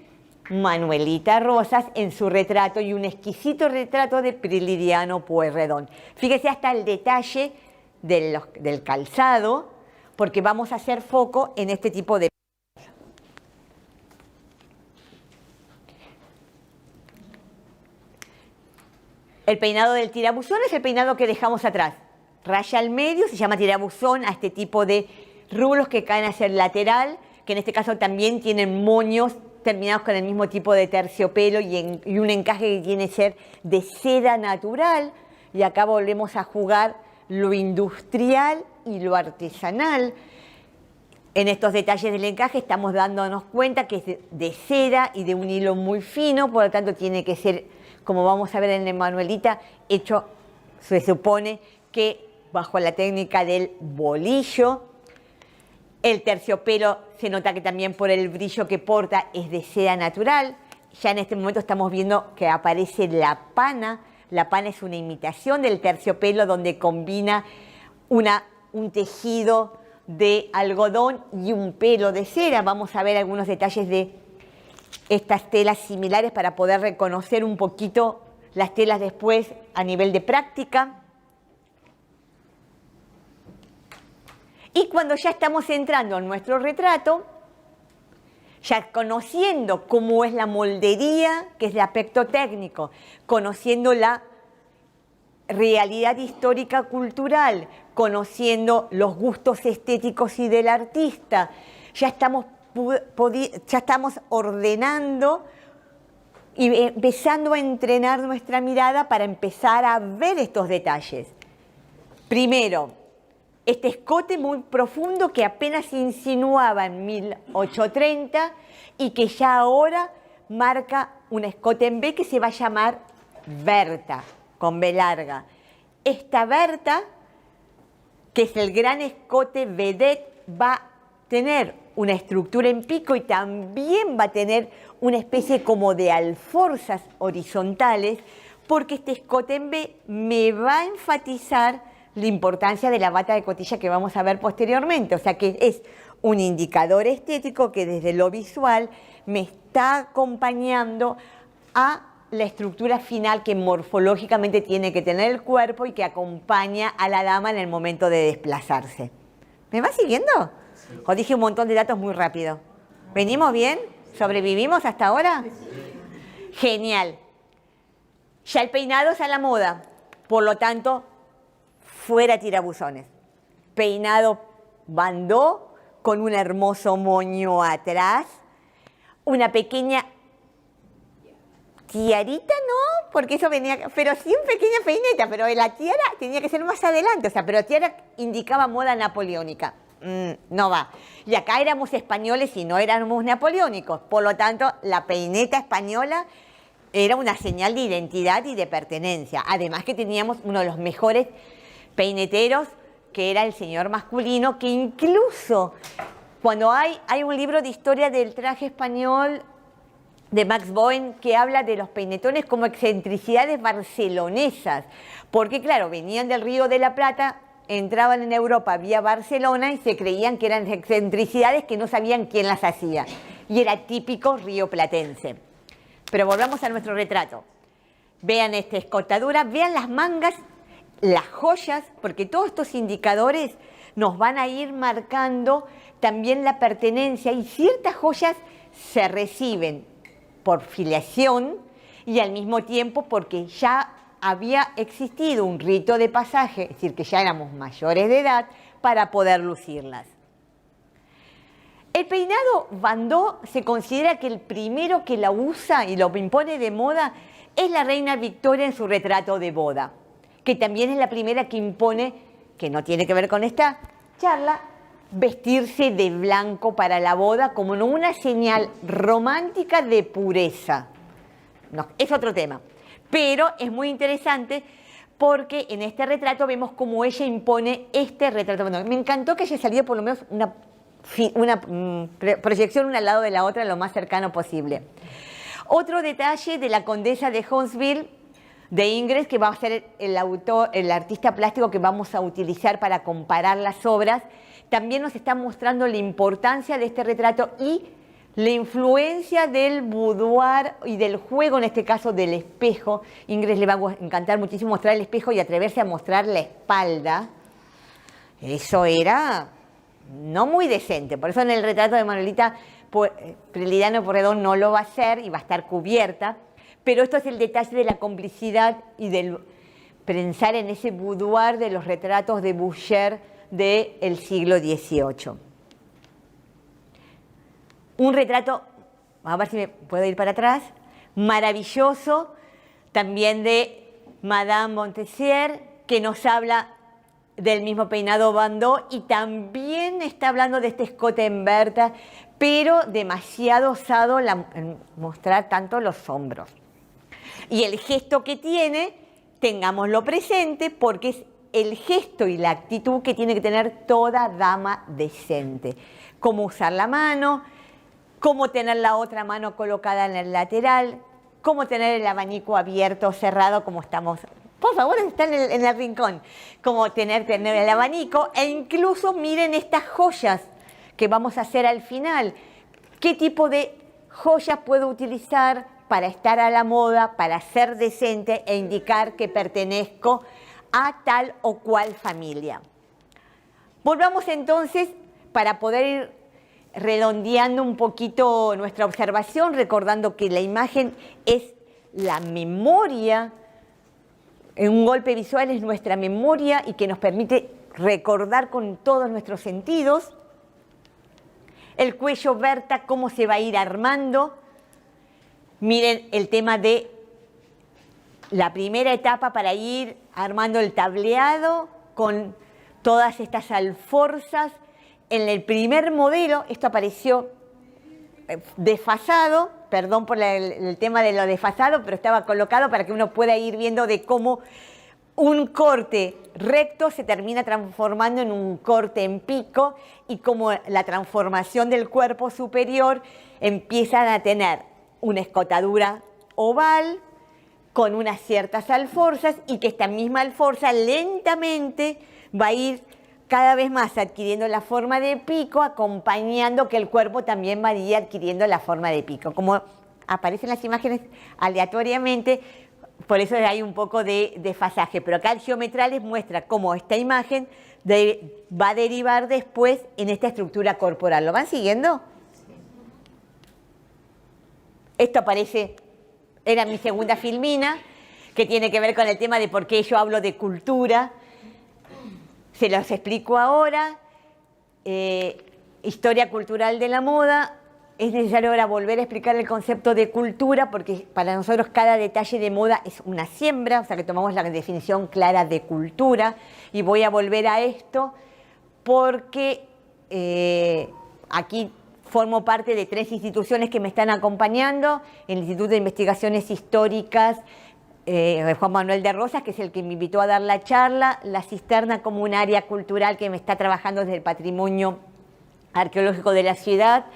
Manuelita Rosas en su retrato, y un exquisito retrato de Prilidiano Pueyrredón. Fíjese hasta el detalle del calzado, porque vamos a hacer foco en este tipo de... El peinado del tirabuzón es el peinado que dejamos atrás. Raya al medio, se llama tirabuzón a este tipo de rulos que caen hacia el lateral, que en este caso también tienen moños terminados con el mismo tipo de terciopelo y un encaje que tiene que ser de seda natural. Y acá volvemos a jugar lo industrial y lo artesanal. En estos detalles del encaje estamos dándonos cuenta que es de seda y de un hilo muy fino, por lo tanto tiene que ser, como vamos a ver en la Manuelita, hecho, se supone que bajo la técnica del bolillo. El terciopelo se nota que también por el brillo que porta es de seda natural. Ya en este momento estamos viendo que aparece la pana. La pana es una imitación del terciopelo donde combina un tejido de algodón y un pelo de cera. Vamos a ver algunos detalles de estas telas similares para poder reconocer un poquito las telas después a nivel de práctica. Y cuando ya estamos entrando en nuestro retrato, ya conociendo cómo es la moldería, que es el aspecto técnico, conociendo la realidad histórica cultural, conociendo los gustos estéticos y del artista, ya estamos ordenando y empezando a entrenar nuestra mirada para empezar a ver estos detalles. Primero, este escote muy profundo que apenas se insinuaba en 1830 y que ya ahora marca un escote en B que se va a llamar Berta, con B larga. Esta Berta, que es el gran escote vedette, va a tener una estructura en pico y también va a tener una especie como de alforzas horizontales, porque este escote en B me va a enfatizar la importancia de la bata de cotilla que vamos a ver posteriormente. O sea que es un indicador estético que desde lo visual me está acompañando a la estructura final que morfológicamente tiene que tener el cuerpo y que acompaña a la dama en el momento de desplazarse. ¿Me va siguiendo? Sí. Os dije un montón de datos muy rápido. ¿Venimos bien? ¿Sobrevivimos hasta ahora? Genial. Ya el peinado es a la moda. Por lo tanto, fuera tirabuzones. Peinado bandó con un hermoso moño atrás, una pequeña tiarita, no, porque eso venía, pero sí una pequeña peineta, pero la tiara tenía que ser más adelante, o sea, pero tiara indicaba moda napoleónica. No va. Y acá éramos españoles y no éramos napoleónicos, por lo tanto, la peineta española era una señal de identidad y de pertenencia. Además que teníamos uno de los mejores peineteros, que era el señor masculino, que incluso cuando hay un libro de historia del traje español de Max Bowen que habla de los peinetones como excentricidades barcelonesas, porque claro, venían del Río de la Plata, entraban en Europa vía Barcelona y se creían que eran excentricidades que no sabían quién las hacía. Y era típico rioplatense. Pero volvamos a nuestro retrato. Vean esta escotadura, vean las mangas, las joyas, porque todos estos indicadores nos van a ir marcando también la pertenencia, y ciertas joyas se reciben por filiación y al mismo tiempo porque ya había existido un rito de pasaje, es decir, que ya éramos mayores de edad para poder lucirlas. El peinado bandó se considera que el primero que la usa y lo impone de moda es la reina Victoria en su retrato de boda, que también es la primera que impone, que no tiene que ver con esta charla, vestirse de blanco para la boda como una señal romántica de pureza. No, es otro tema, pero es muy interesante porque en este retrato vemos cómo ella impone este retrato. Bueno, me encantó que haya salido por lo menos una proyección una al lado de la otra lo más cercano posible. Otro detalle de la condesa de Huntsville, de Ingres, que va a ser el artista plástico que vamos a utilizar para comparar las obras, también nos está mostrando la importancia de este retrato y la influencia del boudoir y del juego, en este caso del espejo. Ingres le va a encantar muchísimo mostrar el espejo y atreverse a mostrar la espalda. Eso era no muy decente, por eso en el retrato de Manuelita Prelidano Porredón no lo va a hacer y va a estar cubierta, pero esto es el detalle de la complicidad y del pensar en ese boudoir de los retratos de Boucher del siglo XVIII. Un retrato, a ver si me puedo ir para atrás, maravilloso, también de Madame Montessier, que nos habla del mismo peinado bandó y también está hablando de este escote en Berta, pero demasiado osado en mostrar tanto los hombros. Y el gesto que tiene, tengámoslo presente, porque es el gesto y la actitud que tiene que tener toda dama decente. Cómo usar la mano, cómo tener la otra mano colocada en el lateral, cómo tener el abanico abierto o cerrado como estamos. Por favor, está en el rincón. Como tener el abanico e incluso miren estas joyas que vamos a hacer al final. ¿Qué tipo de joyas puedo utilizar para estar a la moda, para ser decente e indicar que pertenezco a tal o cual familia? Volvamos entonces para poder ir redondeando un poquito nuestra observación, recordando que la imagen es la memoria. Un golpe visual es nuestra memoria y que nos permite recordar con todos nuestros sentidos. El cuello Berta, cómo se va a ir armando. Miren el tema de la primera etapa para ir armando el tableado con todas estas alforzas. En el primer modelo, esto apareció desfasado, perdón por el tema de lo desfasado, pero estaba colocado para que uno pueda ir viendo de cómo un corte recto se termina transformando en un corte en pico y cómo la transformación del cuerpo superior empiezan a tener una escotadura oval con unas ciertas alforzas y que esta misma alforza lentamente va a ir cada vez más adquiriendo la forma de pico, acompañando que el cuerpo también va a ir adquiriendo la forma de pico. Como aparecen las imágenes aleatoriamente, por eso hay un poco de desfasaje. Pero acá el Geometrales muestra cómo esta imagen va a derivar después en esta estructura corporal. ¿Lo van siguiendo? Esto aparece, era mi segunda filmina, que tiene que ver con el tema de por qué yo hablo de cultura. Se los explico ahora. Historia cultural de la moda. Es necesario ahora volver a explicar el concepto de cultura porque para nosotros cada detalle de moda es una siembra, o sea que tomamos la definición clara de cultura. Y voy a volver a esto porque aquí formo parte de 3 instituciones que me están acompañando: el Instituto de Investigaciones Históricas Juan Manuel de Rosas, que es el que me invitó a dar la charla, la Cisterna como un área cultural que me está trabajando desde el patrimonio arqueológico de la ciudad,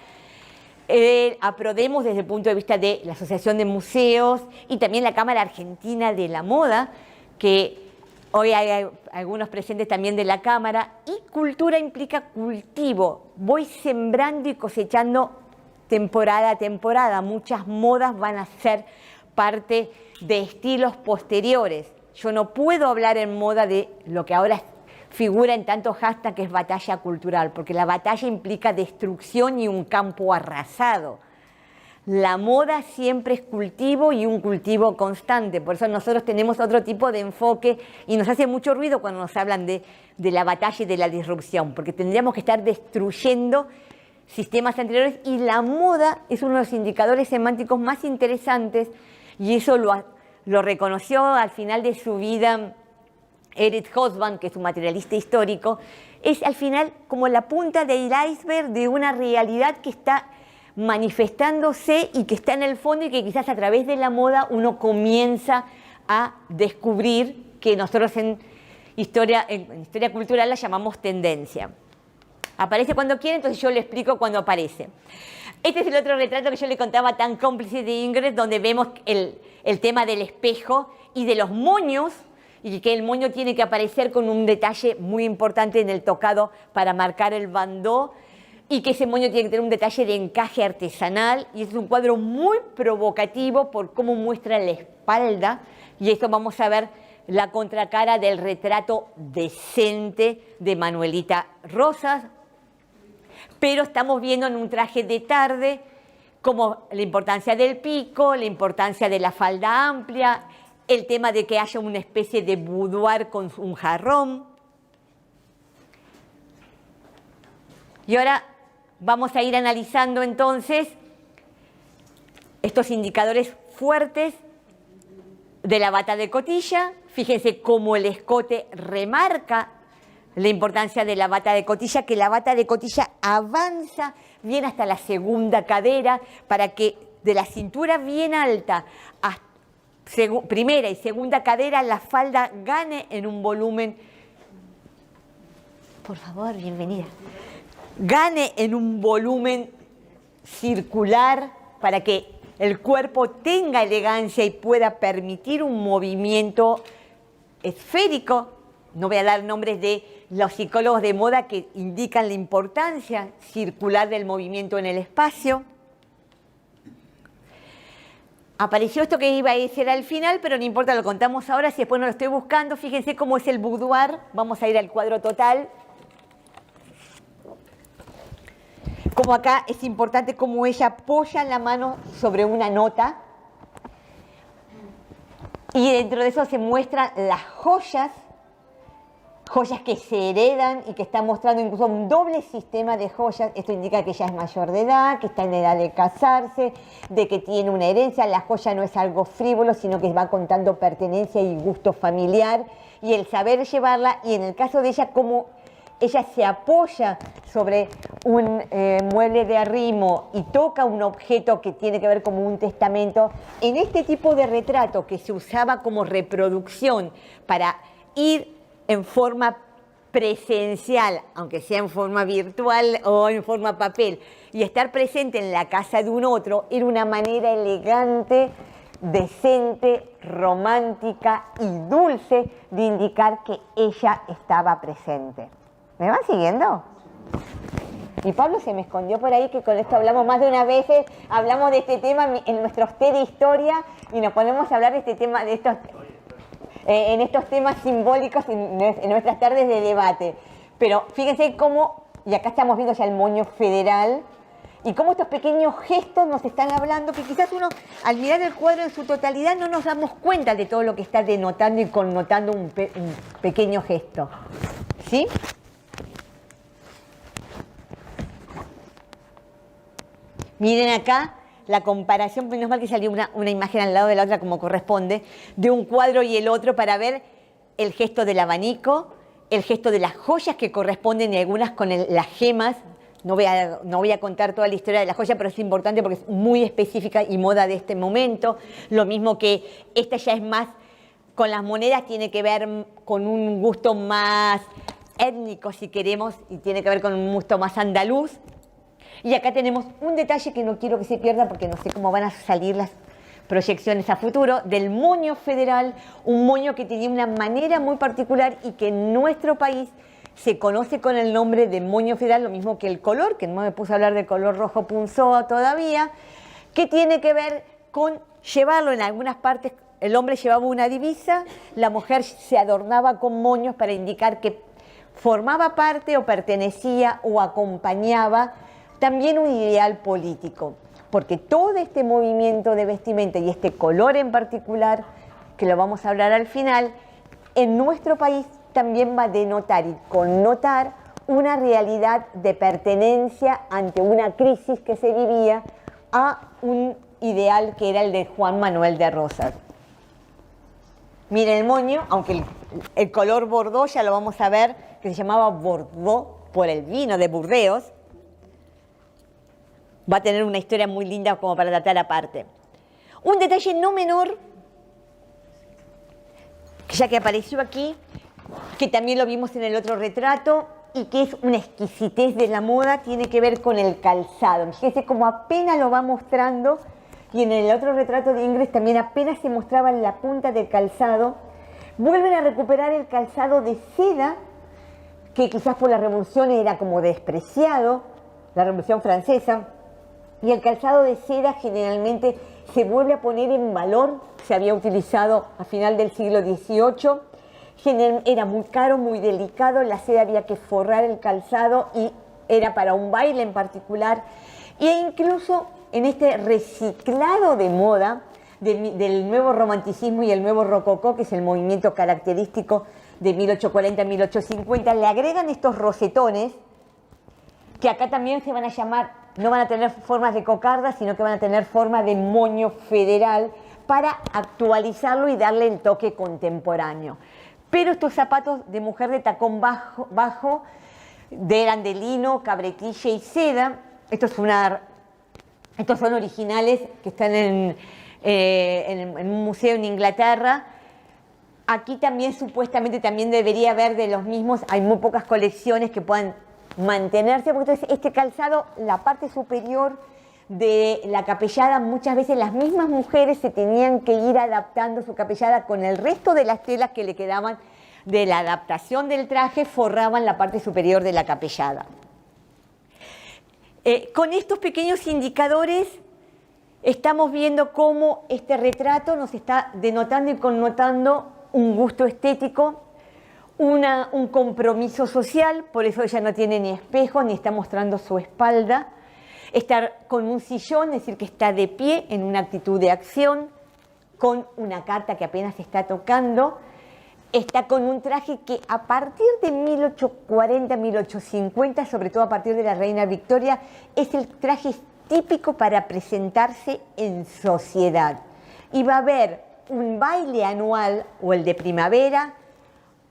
APRODEMUS desde el punto de vista de la Asociación de Museos, y también la Cámara Argentina de la Moda, que hoy hay algunos presentes también de la Cámara. Y cultura implica cultivo. Voy sembrando y cosechando temporada a temporada. Muchas modas van a ser parte de estilos posteriores. Yo no puedo hablar en moda de lo que ahora figura en tanto hashtag, que es batalla cultural, porque la batalla implica destrucción y un campo arrasado. La moda siempre es cultivo y un cultivo constante. Por eso nosotros tenemos otro tipo de enfoque y nos hace mucho ruido cuando nos hablan de la batalla y de la disrupción, porque tendríamos que estar destruyendo sistemas anteriores, y la moda es uno de los indicadores semánticos más interesantes, y eso lo reconoció al final de su vida Edith Hobsbawm, que es un materialista histórico. Es al final como la punta del iceberg de una realidad que está manifestándose y que está en el fondo, y que quizás a través de la moda uno comienza a descubrir, que nosotros en historia cultural la llamamos tendencia. Aparece cuando quiere, entonces yo le explico cuando aparece. Este es el otro retrato que yo le contaba, tan cómplice de Ingres, donde vemos el tema del espejo y de los moños, y que el moño tiene que aparecer con un detalle muy importante en el tocado para marcar el bandó, y que ese moño tiene que tener un detalle de encaje artesanal, y es un cuadro muy provocativo por cómo muestra la espalda, y esto vamos a ver la contracara del retrato decente de Manuelita Rosas. Pero estamos viendo en un traje de tarde como la importancia del pico, la importancia de la falda amplia, el tema de que haya una especie de boudoir con un jarrón. Y ahora vamos a ir analizando entonces estos indicadores fuertes de la bata de cotilla. Fíjense cómo el escote remarca la importancia de la bata de cotilla, que la bata de cotilla avanza bien hasta la segunda cadera, para que de la cintura bien alta a primera y segunda cadera la falda gane en un volumen. Por favor, bienvenida. Gane en un volumen circular, para que el cuerpo tenga elegancia y pueda permitir un movimiento esférico. No voy a dar nombres de los psicólogos de moda que indican la importancia circular del movimiento en el espacio. Apareció esto que iba a decir al final, pero no importa, lo contamos ahora, si después no lo estoy buscando. Fíjense cómo es el boudoir. Vamos a ir al cuadro total. Como acá es importante cómo ella apoya la mano sobre una nota. Y dentro de eso se muestran las joyas que se heredan y que están mostrando incluso un doble sistema de joyas. Esto indica que ella es mayor de edad, que está en edad de casarse, de que tiene una herencia. La joya no es algo frívolo, sino que va contando pertenencia y gusto familiar, y el saber llevarla. Y en el caso de ella, cómo ella se apoya sobre un mueble de arrimo y toca un objeto que tiene que ver como un testamento. En este tipo de retrato que se usaba como reproducción para ir en forma presencial, aunque sea en forma virtual o en forma papel, y estar presente en la casa de un otro, era una manera elegante, decente, romántica y dulce de indicar que ella estaba presente. ¿Me van siguiendo? Y Pablo se me escondió por ahí, que con esto hablamos más de una vez, hablamos de este tema en nuestros té de historia, y nos ponemos a hablar de este tema, de estos en estos temas simbólicos en nuestras tardes de debate. Pero fíjense cómo, y acá estamos viendo ya el moño federal, y cómo estos pequeños gestos nos están hablando, que quizás uno, al mirar el cuadro en su totalidad, no nos damos cuenta de todo lo que está denotando y connotando un pequeño gesto. ¿Sí? Miren acá la comparación, menos mal que salió una imagen al lado de la otra como corresponde, de un cuadro y el otro, para ver el gesto del abanico, el gesto de las joyas que corresponden, y algunas con las gemas no voy a contar toda la historia de la joya, pero es importante porque es muy específica y moda de este momento. Lo mismo que esta ya es más, con las monedas tiene que ver con un gusto más étnico, si queremos, y tiene que ver con un gusto más andaluz. Y acá tenemos un detalle que no quiero que se pierda porque no sé cómo van a salir las proyecciones a futuro, del moño federal, un moño que tenía una manera muy particular y que en nuestro país se conoce con el nombre de moño federal, lo mismo que el color, que no me puse a hablar del color rojo punzó todavía, que tiene que ver con llevarlo en algunas partes. El hombre llevaba una divisa, la mujer se adornaba con moños para indicar que formaba parte o pertenecía o acompañaba también un ideal político, porque todo este movimiento de vestimenta y este color en particular, que lo vamos a hablar al final, en nuestro país también va a denotar y connotar una realidad de pertenencia ante una crisis que se vivía a un ideal que era el de Juan Manuel de Rosas. Miren el moño, aunque el color Bordeaux ya lo vamos a ver, que se llamaba Bordeaux por el vino de Burdeos, va a tener una historia muy linda como para tratar aparte. Un detalle no menor, ya que apareció aquí, que también lo vimos en el otro retrato y que es una exquisitez de la moda, tiene que ver con el calzado. Fíjense cómo apenas lo va mostrando, y en el otro retrato de Ingres también apenas se mostraba la punta del calzado. Vuelven a recuperar el calzado de seda, que quizás por la Revolución era como despreciado, la Revolución Francesa, y el calzado de seda generalmente se vuelve a poner en valor, se había utilizado a final del siglo XVIII, era muy caro, muy delicado, la seda había que forrar el calzado y era para un baile en particular, e incluso en este reciclado de moda del nuevo romanticismo y el nuevo rococó, que es el movimiento característico de 1840-1850, le agregan estos rosetones, que acá también se van a llamar, no van a tener formas de cocarda, sino que van a tener forma de moño federal para actualizarlo y darle el toque contemporáneo. Pero estos zapatos de mujer de tacón bajo eran de lino, cabretilla y seda. Estos son originales que están en un museo en Inglaterra. Aquí también supuestamente también debería haber de los mismos, hay muy pocas colecciones que puedan mantenerse, porque entonces este calzado, la parte superior de la capellada, muchas veces las mismas mujeres se tenían que ir adaptando su capellada con el resto de las telas que le quedaban de la adaptación del traje, forraban la parte superior de la capellada. Con estos pequeños indicadores estamos viendo cómo este retrato nos está denotando y connotando un gusto estético, un compromiso social, por eso ella no tiene ni espejo ni está mostrando su espalda, está con un sillón, es decir, que está de pie en una actitud de acción, con una carta que apenas está tocando, está con un traje que a partir de 1840-1850, sobre todo a partir de la Reina Victoria, es el traje típico para presentarse en sociedad. Y va a haber un baile anual, o el de primavera,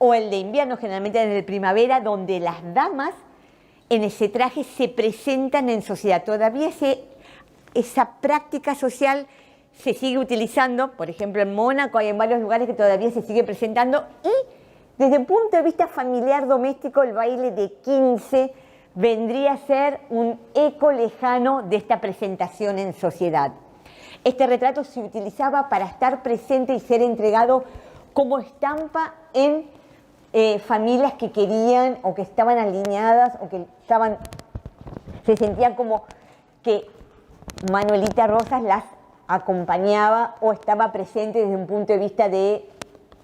o el de invierno, generalmente el de primavera, donde las damas en ese traje se presentan en sociedad. Todavía esa práctica social se sigue utilizando, por ejemplo en Mónaco hay en varios lugares que todavía se sigue presentando, y desde el punto de vista familiar doméstico el baile de 15 vendría a ser un eco lejano de esta presentación en sociedad. Este retrato se utilizaba para estar presente y ser entregado como estampa en familias que querían o que estaban alineadas o que se sentían como que Manuelita Rosas las acompañaba o estaba presente desde un punto de vista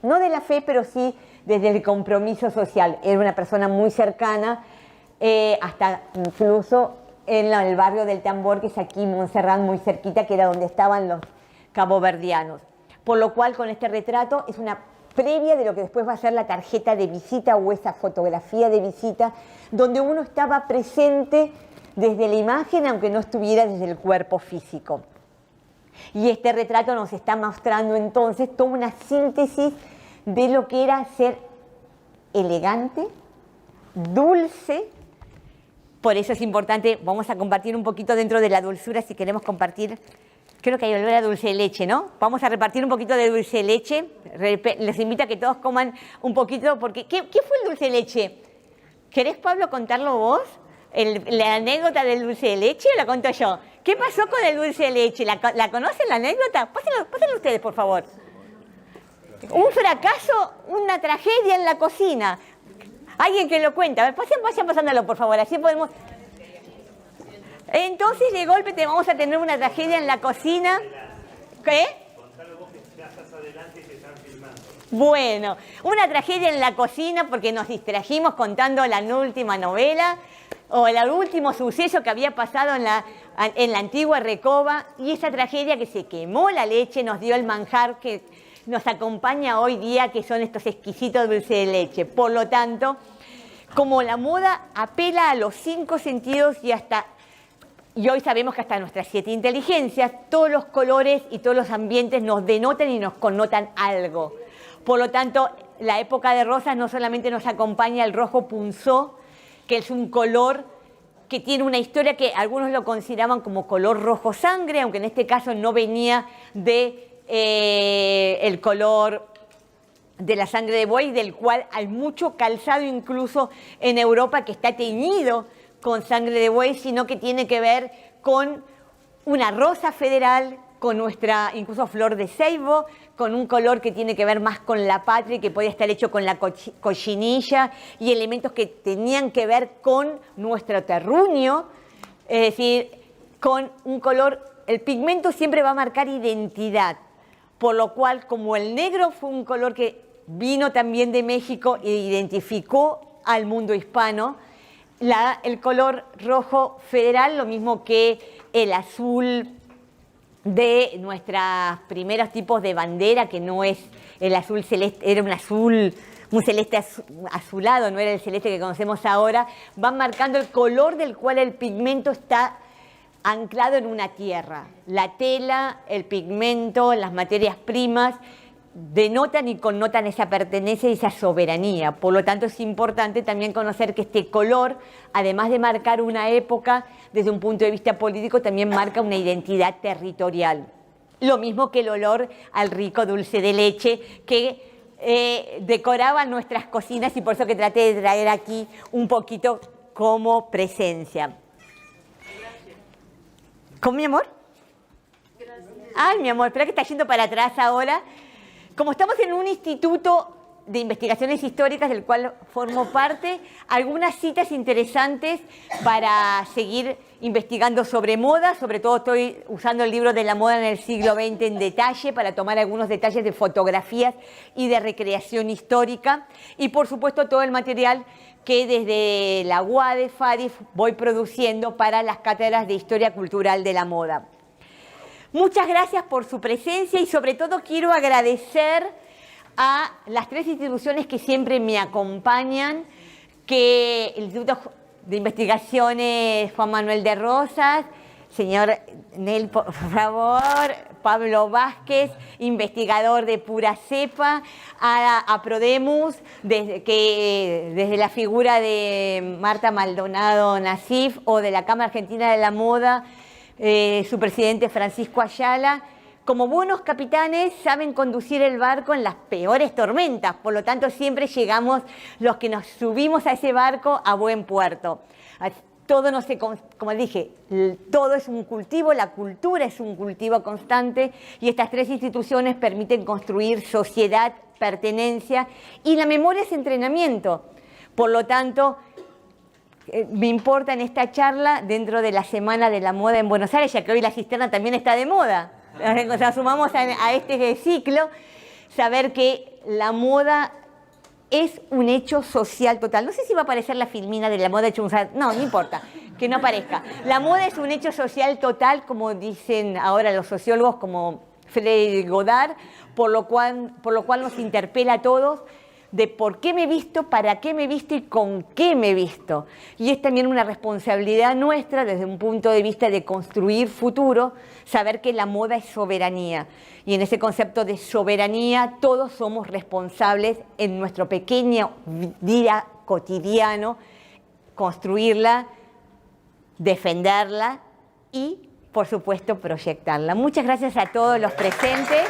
no de la fe, pero sí desde el compromiso social. Era una persona muy cercana, hasta incluso en el barrio del Tambor, que es aquí, Montserrat, muy cerquita, que era donde estaban los caboverdianos. Por lo cual, con este retrato es una previa de lo que después va a ser la tarjeta de visita o esa fotografía de visita, donde uno estaba presente desde la imagen, aunque no estuviera desde el cuerpo físico. Y este retrato nos está mostrando entonces toda una síntesis de lo que era ser elegante, dulce, Por eso es importante, vamos a compartir un poquito dentro de la dulzura, si queremos compartir. Creo que hay olor a dulce de leche, ¿no? Vamos a repartir un poquito de dulce de leche. Les invito a que todos coman un poquito, porque ¿qué fue el dulce de leche? ¿Querés, Pablo, contarlo vos? ¿La anécdota del dulce de leche o la cuento yo? ¿Qué pasó con el dulce de leche? ¿La conocen la anécdota? Pásenlo ustedes, por favor. Un fracaso, una tragedia en la cocina. Alguien que lo cuenta. A ver, vayan pasándolo, por favor, así podemos... Entonces, de golpe vamos a tener una tragedia en la cocina. ¿Qué? Bueno, una tragedia en la cocina porque nos distrajimos contando la última novela o el último suceso que había pasado en la antigua Recoba, y esa tragedia que se quemó la leche nos dio el manjar que nos acompaña hoy día, que son estos exquisitos dulces de leche. Por lo tanto, como la moda apela a los 5 sentidos y hoy sabemos que hasta nuestras 7 inteligencias, todos los colores y todos los ambientes nos denotan y nos connotan algo. Por lo tanto, la época de rosas no solamente nos acompaña el rojo punzó, que es un color que tiene una historia que algunos lo consideraban como color rojo sangre, aunque en este caso no venía de el color de la sangre de buey, del cual hay mucho calzado incluso en Europa que está teñido con sangre de buey, sino que tiene que ver con una rosa federal, con nuestra incluso flor de ceibo, con un color que tiene que ver más con la patria y que podía estar hecho con la cochinilla y elementos que tenían que ver con nuestro terruño, es decir, con un color, el pigmento siempre va a marcar identidad, por lo cual como el negro fue un color que vino también de México e identificó al mundo hispano, el color rojo federal, lo mismo que el azul de nuestros primeros tipos de bandera, que no es el azul celeste, era un celeste azulado, no era el celeste que conocemos ahora, van marcando el color del cual el pigmento está anclado en una tierra. La tela, el pigmento, las materias primas denotan y connotan esa pertenencia y esa soberanía. Por lo tanto, es importante también conocer que este color, además de marcar una época, desde un punto de vista político, también marca una identidad territorial. Lo mismo que el olor al rico dulce de leche que decoraba nuestras cocinas, y por eso que traté de traer aquí un poquito como presencia. ¿Cómo, mi amor? Gracias. Ay, mi amor, espera que está yendo para atrás ahora. Como estamos en un instituto de investigaciones históricas del cual formo parte, algunas citas interesantes para seguir investigando sobre moda. Sobre todo estoy usando el libro de la moda en el siglo XX en detalle para tomar algunos detalles de fotografías y de recreación histórica. Y por supuesto todo el material que desde la UADE, FADIF, voy produciendo para las cátedras de Historia Cultural de la Moda. Muchas gracias por su presencia y sobre todo quiero agradecer a las 3 instituciones que siempre me acompañan, que el Instituto de Investigaciones Juan Manuel de Rosas, señor Nel, por favor, Pablo Vázquez, investigador de pura cepa, a Prodemus, desde la figura de Marta Maldonado Nasif o de la Cámara Argentina de la Moda, su presidente Francisco Ayala. Como buenos capitanes saben conducir el barco en las peores tormentas, por lo tanto siempre llegamos los que nos subimos a ese barco a buen puerto. Todo no se, como dije, todo es un cultivo, la cultura es un cultivo constante y estas 3 instituciones permiten construir sociedad, pertenencia y la memoria es entrenamiento. Por lo tanto, me importa en esta charla, dentro de la Semana de la Moda en Buenos Aires, ya que hoy la cisterna también está de moda, nos sumamos a este ciclo, saber que la moda es un hecho social total. No sé si va a aparecer la filmina de la moda hecho un... No importa, que no aparezca. La moda es un hecho social total, como dicen ahora los sociólogos como Frédéric Godard, por lo cual nos interpela a todos de por qué me he visto, para qué me he visto y con qué me he visto. Y es también una responsabilidad nuestra desde un punto de vista de construir futuro, saber que la moda es soberanía. Y en ese concepto de soberanía todos somos responsables en nuestro pequeño día cotidiano, construirla defenderla y, por supuesto, proyectarla. Muchas gracias a todos los presentes.